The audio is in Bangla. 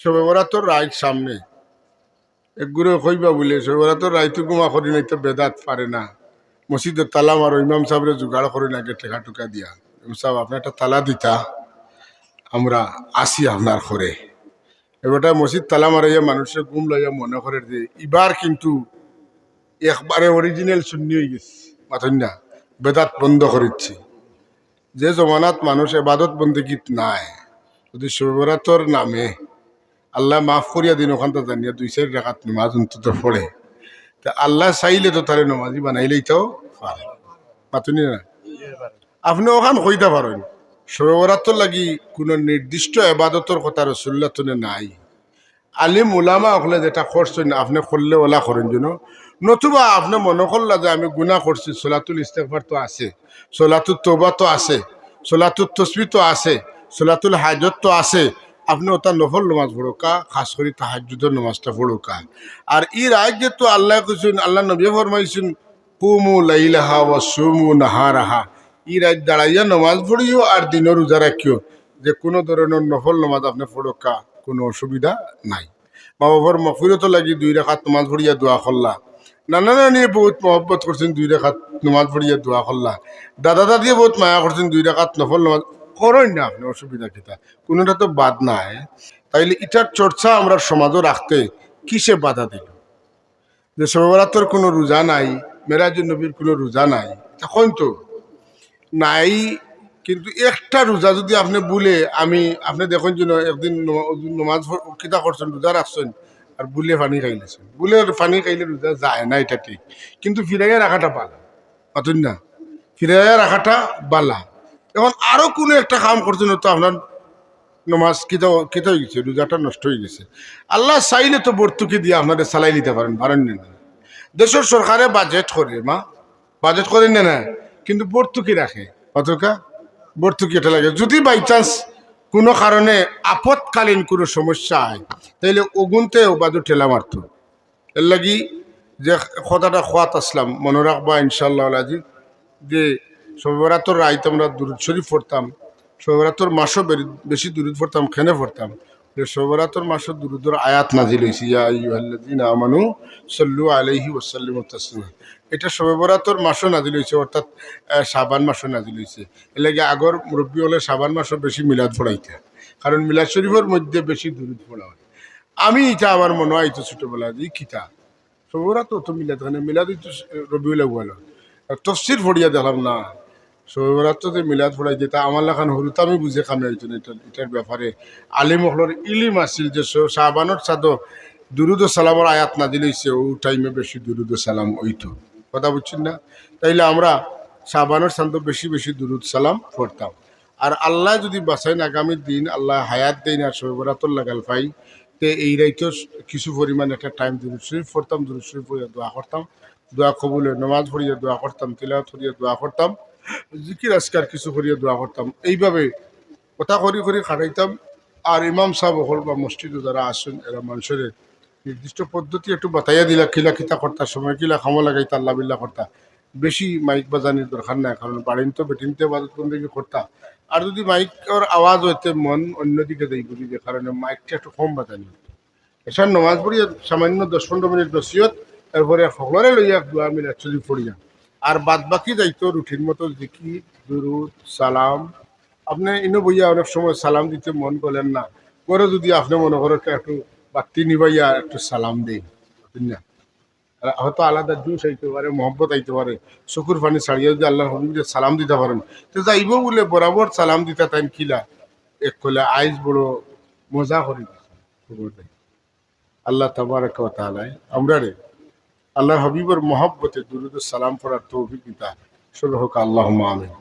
শবে বরাতর রাইত সামনে একগুলো কইবা বলে শবে বরাতর রাইতে গুমা করি নাই তো বেদাত পারে না মসজিদের তালা মারো ইমাম সাহেবের জোগাড় করি না টেকা টুকা দিয়া ইমাম সাহেব আপনার একটা তালা দিতা আমরা আসি আপনার ঘরে এবারটা মসজিদ তালা মারাইয়া মানুষের গুম লইয়া মনে করে যে এবার কিন্তু একবারে অরিজিনাল শূন্য হয়ে গেছে মাথন না বেদাত বন্ধ করেছি যে জমানাত মানুষ এবাদত বন্দেগীত নাই যদি শবে বরাতর নামে আল্লাহ মাফ করিয়া দিন ওখান তো জানিয়া 2-4 রাকাত নামাজ অন্তত পড়ে তা আল্লাহ চাইলে তো তারে নমাজি বানাইলেই তো পারে পাতুনি না আপনি ওখান কইতে পারেন শবে বরাতর লাগি কোনো নির্দিষ্ট এবাদতর কথা রসুল্লাহ তুলে নাই আলিম উলামা হলে যেটা করছেন আপনি করলে ওলা করেন যেন নতুবা আপনি মনে করলা যে আমি গুনাহ করছি সলাতুল ইস্তেগফার তো আছে সলাতুল তওবা তো আছে সলাতুল তসবিহ তো আছে সলাতুল হাজত তো আছে আপনি ওটা নফল নামাজ পড়োকা খাস করে তাহাজ্জুদের নামাজটা পড়োকা আর এই রাত যেহেতু আল্লাহ কইছেন আল্লাহ নবী ফরমাইছেন কুমু লাইলাহা ওয়া সুমু নাহারাহা এই রাত দাঁড়াইয়া নামাজ পড়িও আর দিনের রোজা রাখিও যে কোনো ধরনের নফল নামাজ আপনি পড়োকা কোনো অসুবিধা নাই মা বাবার মফিরত লাগি 2 রাকাত নামাজ পড়িয়া দোয়া করলা নানা নানি বহুত মহব্বত করছেন 2 রাকাত নামাজ পড়িয়া দোয়া করলা দাদা দাদিয়ে বহুত মায়া করছেন 2 রাকাত নফল নামাজ করেন না আপনি অসুবিধা কিতা কোনোটা তো বাদ নাই তাইলে এটার চর্চা আমরা সমাজও রাখতে কিসে বাধা দিল যে শবে বরাতর কোনো রোজা নাই মেরাজুন নবীর কোনো রোজা নাই তখন তো নাই কিন্তু একটা রোজা যদি আপনি বলে আমি আপনি দেখুন যেন একদিন নমাজ কিতা করছেন রোজা রাখছেন আর বুলে পানি খাইলেছেন বুলে পানি খাইলে রোজা যায় না এটা ঠিক কিন্তু ফিরাইয়া রাখাটা বালা পাতুন না ফিরাইয়া রাখাটা বালা এখন আরো কোনো একটা কাম করছেন তো আপনার নমাজ কিতা কিতা হয়ে গেছে রোজাটা নষ্ট হয়ে গেছে আল্লাহ চাইলে তো ভর্তুকি দিয়ে আপনাদের চালাই নিতে পারেন না দেশের সরকারে বাজেট করে মা বাজেট করেন না কিন্তু ভর্তুকি রাখে অতকা ভর্তুকি এটা লাগে যদি বাই চান্স কোনো কারণে আপৎকালীন কোনো সমস্যা হয় তাইলে ওগুনতেও বাজু ঠেলা মারত এর লাগি যে কথাটা খোয়াত আসলাম মনে রাখবা ইনশাল্লাহ আজি যে শবে বরাতর রাইতে আমরা দুরূদ শরীফ পড়তাম শবে বরাতর মাসও বেশি দুরূদ পড়তাম খেনে পড়তাম শবে বরাতর মাসও দুরূদের আয়াত নাজিল হয়েছে ইয়া আইয়ুহাল্লাযীনা আমানু সাল্লু আলাইহি ওয়া সাল্লিমু তাসলিমা এটা শবে বরাতর মাসও নাজিল হয়েছে অর্থাৎ শাবান মাসও নাজিল হয়েছে এর লাগে আগর মুরব্বী হলে শাবান মাসও বেশি মিলাদ পড়াইতে কারণ মিলাদ শরীফের মধ্যে বেশি দুরূদ পড়া হয় আমি এটা আমার মনে হয় তো ছোটোবেলা যে কিতা শবে বরাতর তো মিলাদ মানে মিলাদ তো রবিউল আউয়াল তফসির পড়িয়া দেখলাম না শবে বরাতরে মিলাদ পড়াই যেটা আমার লেখান হরুত আমি বুঝে খামে হইতেন এটার ব্যাপারে আলিম হলর ইলিম আসিল যে শাবানোর সাদো দুরুদ সালামর আয়াত না দিলেইছে ও টাইমে বেশি দুরুদ সালাম হইতো কথা বুঝছেন না তাইলে আমরা শাবানোর সাদো বেশি বেশি দুরুদ সালাম পড়তাম আর আল্লাহ যদি বাঁচাইন আগামী দিন আল্লাহ হায়াত দেন আর শবে বরাতর লাগাল পাই তে এই রাইতো কিছু পরিমাণ একটা টাইম দুরুদ শরীফ পড়তাম দুরুদ শরীফ পড়িয়া দোয়া করতাম দোয়া কবুলে নামাজ পড়িয়া দোয়া করতাম তিলাওয়াত করিয়া দোয়া করতাম জিকির আজকার কিছু করিয়া দোয়া করতাম এইভাবে কথা করি করি খাটাইতাম আর ইমাম সাহেব হল বা মসজিদে যারা আসেন এরা মানুষের নির্দিষ্ট পদ্ধতি একটু বাতাইয়া দিলা কিলা কিতা করতা সময় কিলা খামো লাগাইতা আল্লাহ বিল্লাহ করতা বেশি মাইক বাজানির দরকার নাই কারণ বাড়িন তো বেটিনতে বাজত বন্দেগি করতা আর যদি মাইকের আওয়াজ হইতে মন অন্যদিকে দেই বুঝি যে কারণে মাইকটা একটু কম বাজানি এসব নমাজ পড়িয়া সামান্য 10-15 মিনিট নসিহত এরপরে সকলরে লইয়া দোয়া মিলাদ শরীফ পড়িয়া আর বাদ বাকি যাইতো রুটিন মতো জিকির দুরুদ সালাম আপনি ইনো বইয়া অনেক সময় সালাম দিতে মন করলেন না করে যদি আপনি মনে করেন একটু বাতি নিবাইয়া একটু সালাম দেন না হয়তো আলাদা জুস আইতে পারে মহব্বত আইতে পারে চকুর পানি ছাড়িয়ে যদি আল্লাহ হবিবরে সালাম দিতে পারেন তো যাইব বলে বরাবর সালাম দিতে তাই কিলা এক কলে আইজ বড় মজা করে আল্লাহ তাবারক ওয়া তাআলা আমরা রে আল্লাহ হাবিবর মহব্বতে দুরুদ সালাম পড়ার তৌফিক দিতা শুরু হোক আল্লাহুম্মা আমিন।